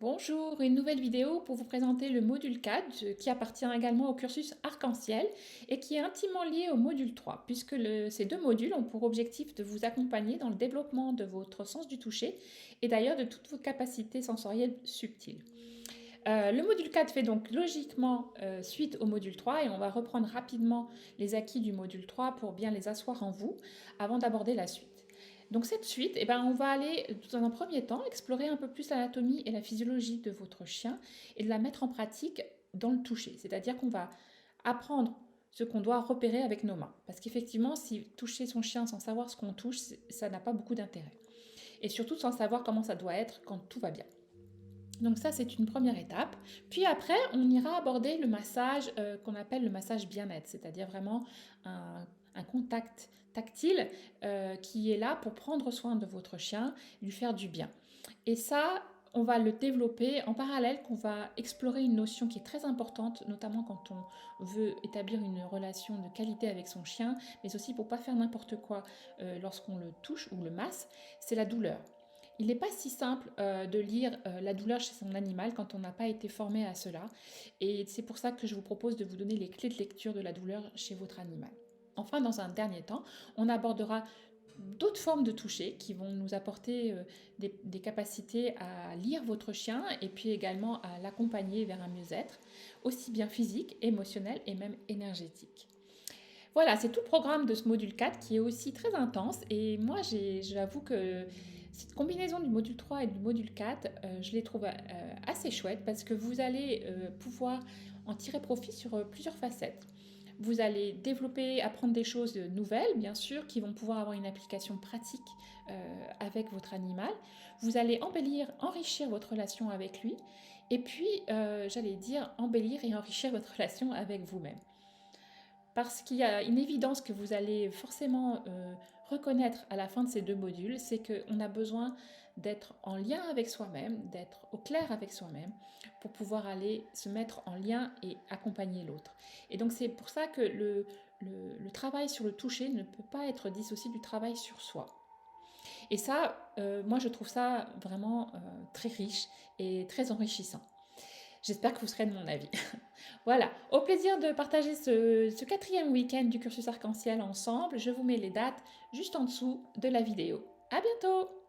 Bonjour, une nouvelle vidéo pour vous présenter le module 4 qui appartient également au cursus arc-en-ciel et qui est intimement lié au module 3 puisque ces deux modules ont pour objectif de vous accompagner dans le développement de votre sens du toucher et d'ailleurs de toutes vos capacités sensorielles subtiles. Le module 4 fait donc logiquement suite au module 3 et on va reprendre rapidement les acquis du module 3 pour bien les asseoir en vous avant d'aborder la suite. Donc cette suite, eh ben, on va aller dans un premier temps explorer un peu plus l'anatomie et la physiologie de votre chien et de la mettre en pratique dans le toucher. C'est-à-dire qu'on va apprendre ce qu'on doit repérer avec nos mains. Parce qu'effectivement, si toucher son chien sans savoir ce qu'on touche, ça n'a pas beaucoup d'intérêt. Et surtout sans savoir comment ça doit être quand tout va bien. Donc ça, c'est une première étape. Puis après, on ira aborder le massage qu'on appelle le massage bien-être, c'est-à-dire vraiment un contact tactile qui est là pour prendre soin de votre chien, lui faire du bien. Et ça, on va le développer en parallèle, qu'on va explorer une notion qui est très importante, notamment quand on veut établir une relation de qualité avec son chien, mais aussi pour ne pas faire n'importe quoi lorsqu'on le touche ou le masse, c'est la douleur. Il n'est pas si simple de lire la douleur chez son animal quand on n'a pas été formé à cela. Et c'est pour ça que je vous propose de vous donner les clés de lecture de la douleur chez votre animal. Enfin, dans un dernier temps, on abordera d'autres formes de toucher qui vont nous apporter des capacités à lire votre chien et puis également à l'accompagner vers un mieux-être, aussi bien physique, émotionnel et même énergétique. Voilà, c'est tout le programme de ce module 4 qui est aussi très intense. Et moi, j'avoue que cette combinaison du module 3 et du module 4, je les trouve assez chouettes parce que vous allez pouvoir en tirer profit sur plusieurs facettes. Vous allez développer, apprendre des choses nouvelles, bien sûr, qui vont pouvoir avoir une application pratique avec votre animal. Vous allez embellir, enrichir votre relation avec lui. Et puis, j'allais dire, embellir et enrichir votre relation avec vous-même. Parce qu'il y a une évidence que vous allez forcément reconnaître à la fin de ces deux modules, c'est qu'on a besoin d'être en lien avec soi-même, d'être au clair avec soi-même, pour pouvoir aller se mettre en lien et accompagner l'autre. Et donc c'est pour ça que le travail sur le toucher ne peut pas être dissocié du travail sur soi. Et ça, moi je trouve ça vraiment très riche et très enrichissant. J'espère que vous serez de mon avis. Voilà, au plaisir de partager ce quatrième week-end du cursus arc-en-ciel ensemble. Je vous mets les dates juste en dessous de la vidéo. À bientôt!